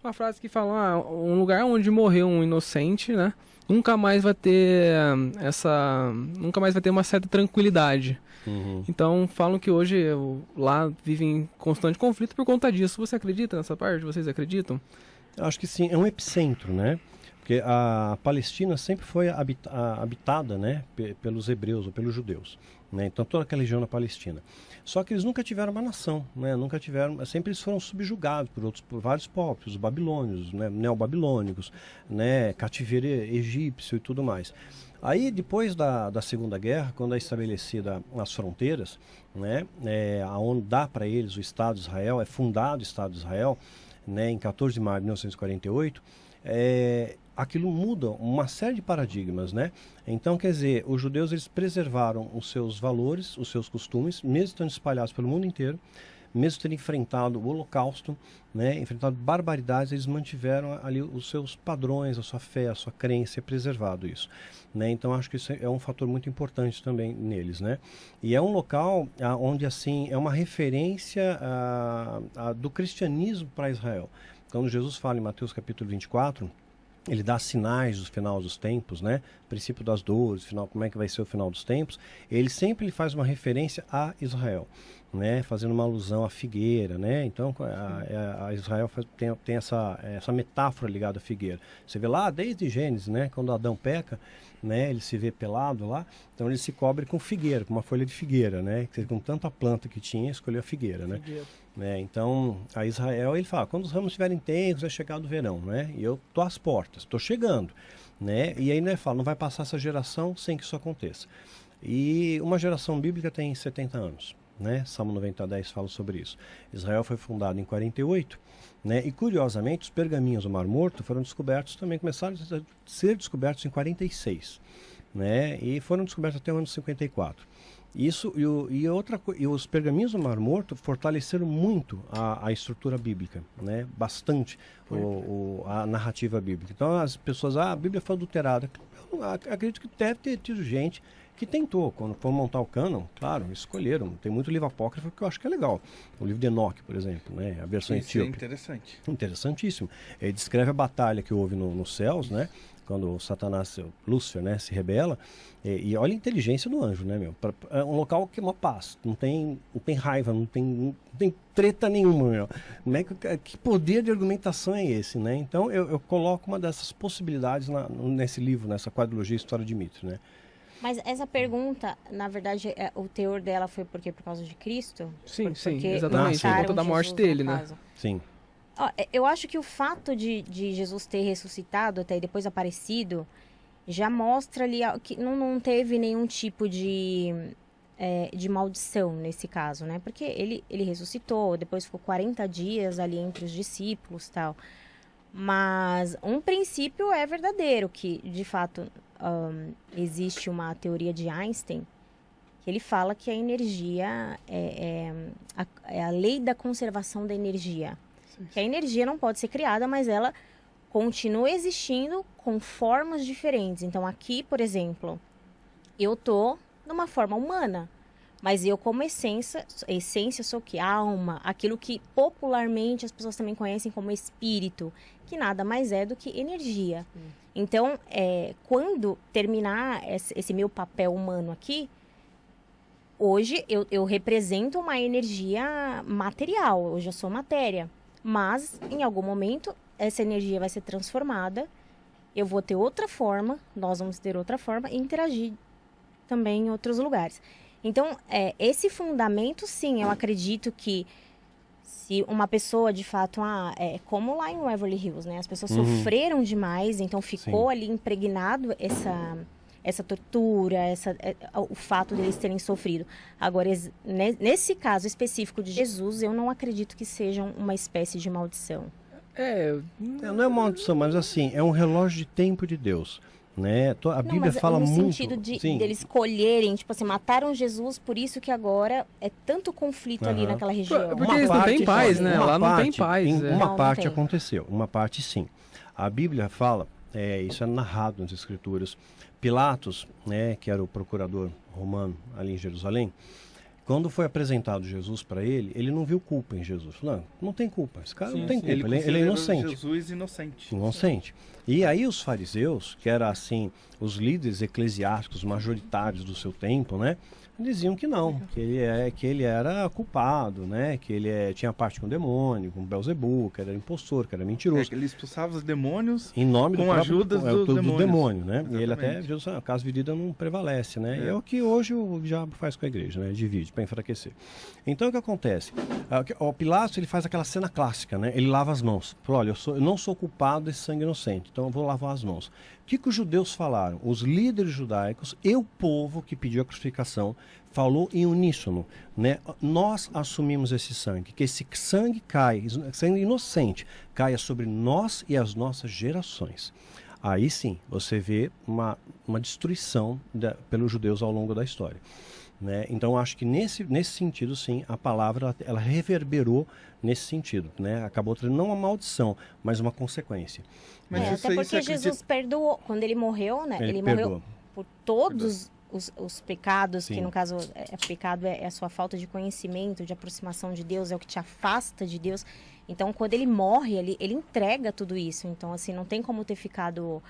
Uma frase que fala, um lugar onde morreu um inocente, né? Nunca mais vai ter nunca mais vai ter uma certa tranquilidade. Uhum. Então falam que hoje lá vivem em constante conflito por conta disso. Você acredita nessa parte? Vocês acreditam? Eu acho que sim, é um epicentro, né? Porque a Palestina sempre foi habitada, né, pelos hebreus ou pelos judeus, né? Então toda aquela região na Palestina. Só que eles nunca tiveram uma nação, né? Nunca tiveram, sempre eles foram subjugados por vários povos, os babilônios, né, neobabilônicos, né, cativeiro egípcio e tudo mais. Aí depois da Segunda Guerra, quando é estabelecida as fronteiras, né, a ONU dá para eles o Estado de Israel, é fundado o Estado de Israel, né, em 14 de maio de 1948, aquilo muda uma série de paradigmas, né? Então, quer dizer, os judeus eles preservaram os seus valores, os seus costumes, mesmo estando espalhados pelo mundo inteiro, mesmo tendo enfrentado o Holocausto, né, enfrentado barbaridades, eles mantiveram ali os seus padrões, a sua fé, a sua crença, preservado isso, né? Então acho que isso é um fator muito importante também neles, né? E é um local onde assim é uma referência do cristianismo para Israel. Quando Jesus fala em Mateus capítulo 24, ele dá sinais do final dos tempos, né? Princípio das dores, final, como é que vai ser o final dos tempos. Ele sempre faz uma referência a Israel, né? Fazendo uma alusão à figueira, né? Então a Israel tem essa metáfora ligada à figueira. Você vê lá desde Gênesis, né? Quando Adão peca, né? Ele se vê pelado lá, então ele se cobre com figueira, com uma folha de figueira, né? Com tanta planta que tinha, escolheu a figueira, né? Então, a Israel, ele fala, quando os ramos estiverem tenros, é chegado o verão, né? E eu tô às portas, tô chegando, né? E aí, né, fala, não vai passar essa geração sem que isso aconteça. E uma geração bíblica tem 70 anos, né? Salmo 90:10 fala sobre isso. Israel foi fundado em 48, né? E curiosamente, os pergaminhos do Mar Morto foram descobertos também, começaram a ser descobertos em 46, né? E foram descobertos até o ano 54. Isso e os pergaminhos do Mar Morto fortaleceram muito a estrutura bíblica, né? Bastante a narrativa bíblica. Então as pessoas, a Bíblia foi adulterada. Eu acredito que deve ter tido gente que tentou, quando for montar o cânon, claro, escolheram. Tem muito livro apócrifo que eu acho que é legal. O livro de Enoque, por exemplo, né? A versão etíope. É interessante. Interessantíssimo. Ele descreve a batalha que houve nos céus, né? Quando o Satanás, Lúcifer, né, se rebela, e olha a inteligência do anjo, né, meu? É um local que é uma paz, não tem raiva, não tem treta nenhuma, meu. Que poder de argumentação é esse, né? Então eu coloco uma dessas possibilidades nesse livro, nessa quadrilogia História de Mitos, né? Mas essa pergunta, na verdade, o teor dela foi por causa de Cristo? Sim, Porque exatamente, por conta da morte dele, né? Sim. Eu acho que o fato de Jesus ter ressuscitado até depois aparecido já mostra ali que não teve nenhum tipo de maldição nesse caso, né? Porque ele ressuscitou, depois ficou 40 dias ali entre os discípulos e tal. Mas um princípio é verdadeiro, que de fato existe uma teoria de Einstein que ele fala que a energia é a lei da conservação da energia. Que a energia não pode ser criada, mas ela continua existindo com formas diferentes. Então aqui, por exemplo, eu tô numa forma humana, mas eu como essência sou o que? Alma, aquilo que popularmente as pessoas também conhecem como espírito, que nada mais é do que energia. Então, quando terminar esse meu papel humano aqui, hoje eu represento uma energia material, hoje eu sou matéria. Mas, em algum momento, essa energia vai ser transformada, eu vou ter outra forma, nós vamos ter outra forma e interagir também em outros lugares. Então, esse fundamento, sim, eu acredito que se uma pessoa, de fato, como lá em Waverly Hills, né? As pessoas sofreram demais, então ficou ali impregnado essa tortura, o fato deles terem sofrido. Agora, nesse caso específico de Jesus, eu não acredito que seja uma espécie de maldição. Não é maldição, mas assim, é um relógio de tempo de Deus, né? A Bíblia fala muito... no sentido deles escolherem, tipo assim, mataram Jesus, por isso que agora é tanto conflito ali naquela região. Porque eles não têm paz, né? Lá não tem paz. Uma parte aconteceu, uma parte sim. A Bíblia fala, isso é narrado nas Escrituras, Pilatos, né, que era o procurador romano ali em Jerusalém, Quando foi apresentado Jesus para ele, ele não viu culpa em Jesus. Não, não tem culpa. Esse cara não tem culpa. Ele é inocente. Jesus inocente. Inocente. E aí os fariseus, que eram assim, os líderes eclesiásticos majoritários do seu tempo, né? Diziam que não, que ele era culpado, né? Que ele tinha parte com o demônio, com Belzebu, que era impostor, que era mentiroso. Que ele expulsava os demônios em nome com a ajuda dos demônio, né? Exatamente. E ele até, Jesus, a casa dividida não prevalece, né? É o que hoje o diabo faz com a igreja, né? Divide para enfraquecer. Então o que acontece? O Pilatos, ele faz aquela cena clássica, né? Ele lava as mãos. Fala, olha, eu não sou culpado desse sangue inocente, então eu vou lavar as mãos. O que os judeus falaram? Os líderes judaicos e o povo que pediu a crucificação falou em uníssono, né? Nós assumimos esse sangue, que esse sangue sangue inocente, caia sobre nós e as nossas gerações. Aí sim, você vê uma destruição pelos judeus ao longo da história. Né? Então, acho que nesse sentido, sim, a palavra ela reverberou nesse sentido. Né? Acabou trazendo não uma maldição, mas uma consequência. Mas até porque Jesus perdoou. Quando ele morreu, né? Ele morreu por todos os pecados, sim. Que no caso, pecado é a sua falta de conhecimento, de aproximação de Deus, é o que te afasta de Deus. Então, quando ele morre, ele entrega tudo isso. Então, assim, não tem como ter ficado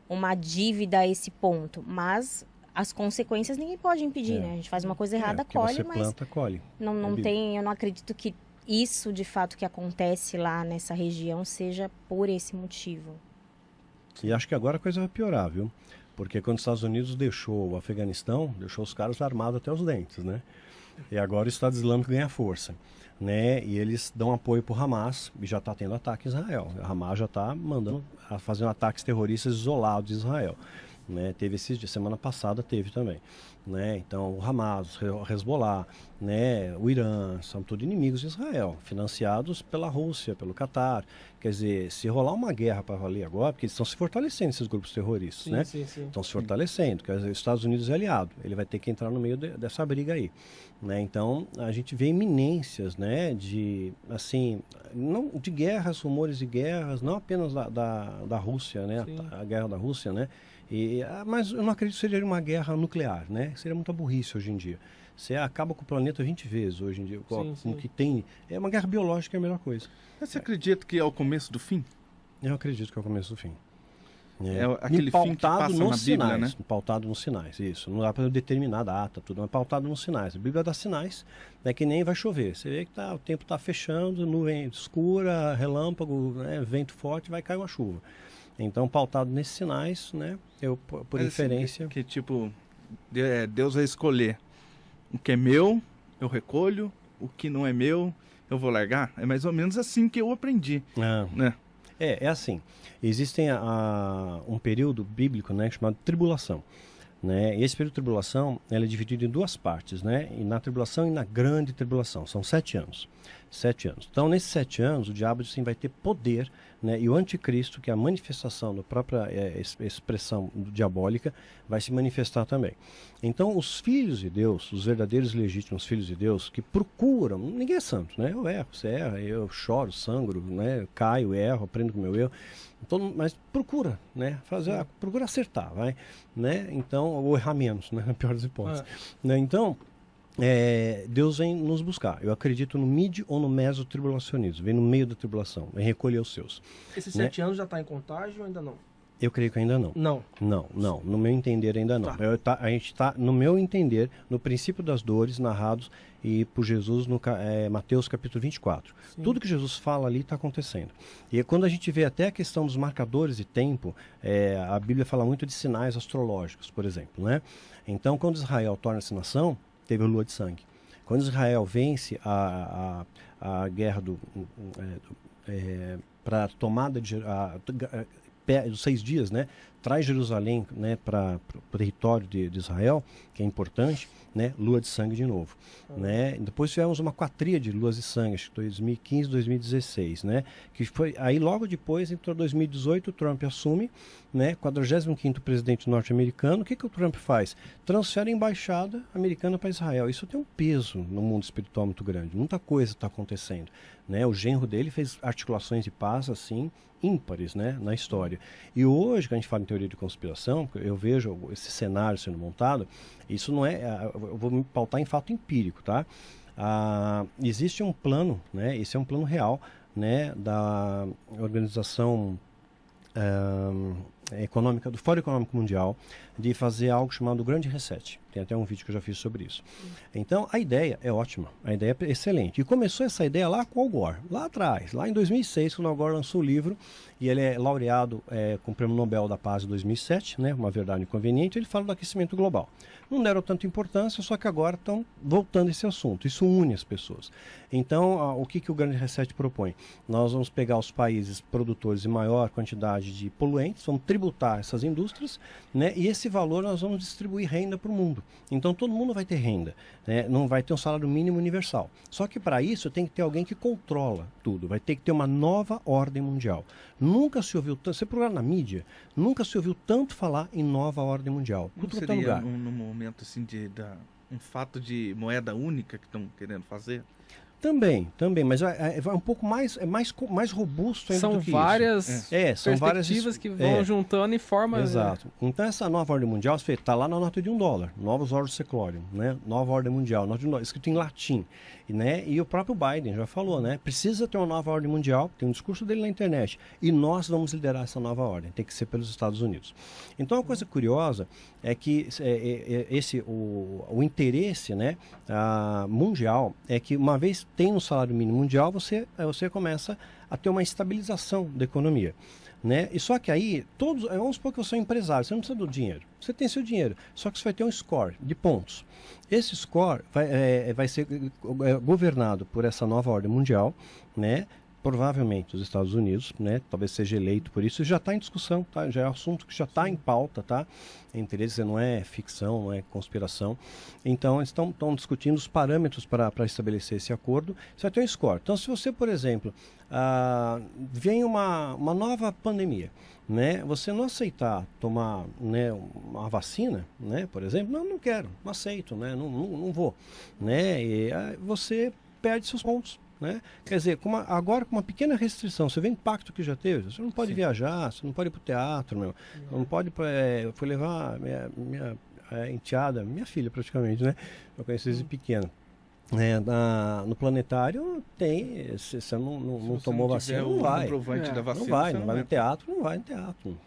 uma dívida a esse ponto. Mas as consequências ninguém pode impedir, né? A gente faz uma coisa errada, colhe, você mas planta, colhe. Não tem, eu não acredito que isso, de fato, que acontece lá nessa região seja por esse motivo. E acho que agora a coisa vai piorar, viu? Porque quando os Estados Unidos deixou o Afeganistão, deixou os caras armados até os dentes, né? E agora o Estado Islâmico ganha força, né? E eles dão apoio para o Hamas e já está tendo ataque em Israel. A Hamas já está fazendo ataques terroristas isolados em Israel. Né? Teve semana passada teve também, né? Então o Hamas, o Hezbollah, né? O Irã, são todos inimigos de Israel, financiados pela Rússia, pelo Catar. Quer dizer, se rolar uma guerra para valer agora, porque eles estão se fortalecendo, esses grupos terroristas, sim, né? Sim. Estão se fortalecendo, quer dizer, os Estados Unidos é aliado, ele vai ter que entrar no meio dessa briga aí, né? Então a gente vê iminências, né? De assim, não de guerras, rumores de guerras, não apenas da Rússia, né? A guerra da Rússia, né? Mas eu não acredito que seja uma guerra nuclear, né? Seria muita burrice hoje em dia. Você acaba com o planeta 20 vezes hoje em dia. Sim. Que tem, uma guerra biológica é a melhor coisa. Mas você acredita que é o começo do fim? Eu acredito que é o começo do fim. É aquele fim que passa na Bíblia, né? Pautado nos sinais, isso. Não dá para determinar a data, tudo, mas pautado nos sinais. A Bíblia dá sinais, né, que nem vai chover. Você vê que o tempo está fechando, nuvem escura, relâmpago, né, vento forte, vai cair uma chuva. Então, pautado nesses sinais, né, eu, por inferência... Assim, que tipo, Deus vai escolher o que é meu, eu recolho, o que não é meu, eu vou largar. É mais ou menos assim que eu aprendi, né? É assim, existem um período bíblico, né, chamado tribulação. Né? E esse período de tribulação ela é dividido em duas partes, né? E na tribulação e na grande tribulação. São 7 anos. 7 anos. Então, nesses 7 anos, o diabo assim, vai ter poder, né? E o anticristo, que é a manifestação da própria expressão diabólica, vai se manifestar também. Então, os filhos de Deus, os verdadeiros e legítimos filhos de Deus, que procuram, ninguém é santo, né? Eu erro, você erra, eu choro, sangro, né? Caio, erro, aprendo com o meu erro. Então, mas procura, né? Procura acertar, vai, né? Então, ou errar menos, né? Na pior das hipóteses. Né? Então, Deus vem nos buscar. Eu acredito no mid ou no mesotribulacionismo. Vem no meio da tribulação, vem recolher os seus. Esses 7 anos já está em contágio ou ainda não? Eu creio que ainda não. Não. No meu entender, ainda não. A gente está, no meu entender, no princípio das dores narrados e por Jesus no Mateus capítulo 24. Sim. Tudo que Jesus fala ali está acontecendo. E quando a gente vê até a questão dos marcadores de tempo, a Bíblia fala muito de sinais astrológicos, por exemplo, né? Então, quando Israel torna-se nação, teve a lua de sangue. Quando Israel vence a guerra para a tomada dos 6 dias, né, traz Jerusalém, né, para o território de Israel, que é importante, né, lua de sangue de novo. Né? Depois tivemos uma quatríade de luas de sangue, acho que 2015, 2016, né, que foi, aí logo depois, entrou 2018, o Trump assume, né, 45º presidente norte-americano. O que o Trump faz? Transfere a embaixada americana para Israel. Isso tem um peso no mundo espiritual muito grande, muita coisa está acontecendo. né? O genro dele fez articulações de paz assim ímpares, né, na história. E hoje, quando a gente fala em teoria de conspiração, eu vejo esse cenário sendo montado, isso não é, eu vou me pautar em fato empírico, tá? Existe um plano, né, esse é um plano real, né, da Organização Econômica, do Fórum Econômico Mundial, de fazer algo chamado Grande Reset. Tem até um vídeo que eu já fiz sobre isso. Então, a ideia é ótima, a ideia é excelente. E começou essa ideia lá com o Al Gore, lá atrás, lá em 2006, quando o Al Gore lançou o livro, e ele é laureado com o Prêmio Nobel da Paz em 2007, né, Uma Verdade Inconveniente, ele fala do aquecimento global. Não deram tanta importância, só que agora estão voltando a esse assunto. Isso une as pessoas. Então, o que o Grande Reset propõe? Nós vamos pegar os países produtores de maior quantidade de poluentes, vamos tributar essas indústrias, né, e esse valor nós vamos distribuir renda para o mundo. Então, todo mundo vai ter renda, né, não vai ter um salário mínimo universal. Só que para isso tem que ter alguém que controla tudo, vai ter que ter uma nova ordem mundial. Nunca se ouviu tanto, você procurar na mídia, nunca se ouviu tanto falar em nova ordem mundial. Não Tudo quanto é seria lugar. num momento assim um fato de moeda única que estão querendo fazer? Também, mas é um pouco mais robusto ainda São do que várias isso. São várias perspectivas que vão juntando e formam. Exato. Então essa nova ordem mundial está lá na nota de $1, novos ordens seclorium, né? Nova ordem mundial, nota de $1, escrito em latim, né? E o próprio Biden já falou, né? Precisa ter uma nova ordem mundial, tem um discurso dele na internet, e nós vamos liderar essa nova ordem, tem que ser pelos Estados Unidos. Então uma coisa curiosa é que o interesse, né, mundial é que uma vez tem um salário mínimo mundial, você começa a ter uma estabilização da economia, né? E só que aí, vamos supor que você é um empresário, você não precisa do dinheiro, você tem seu dinheiro, só que você vai ter um score de pontos. Esse score vai ser governado por essa nova ordem mundial, né? Provavelmente os Estados Unidos, né? Talvez seja eleito por isso, já está em discussão, tá? Já é um assunto que já está em pauta, tá? Entre eles não é ficção, não é conspiração. Então eles estão discutindo os parâmetros para estabelecer esse acordo. Você vai ter um score. Então se você, por exemplo, vem uma nova pandemia, né? Você não aceitar tomar, né, uma vacina, né? Por exemplo, não quero, não aceito, né? Não vou, né? E você perde seus pontos. Né? Quer dizer, agora com uma pequena restrição, você vê o impacto que já teve, você não pode viajar, você não pode ir para o teatro, não pode, fui levar minha enteada, minha filha praticamente, né? Eu conheci desde pequena. No planetário tem, se você não tomou vacina, não vai. Não vai no teatro,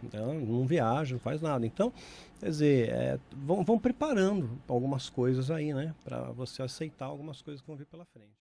então, não viaja, não faz nada. Então, quer dizer, vão preparando algumas coisas aí, né? Para você aceitar algumas coisas que vão vir pela frente.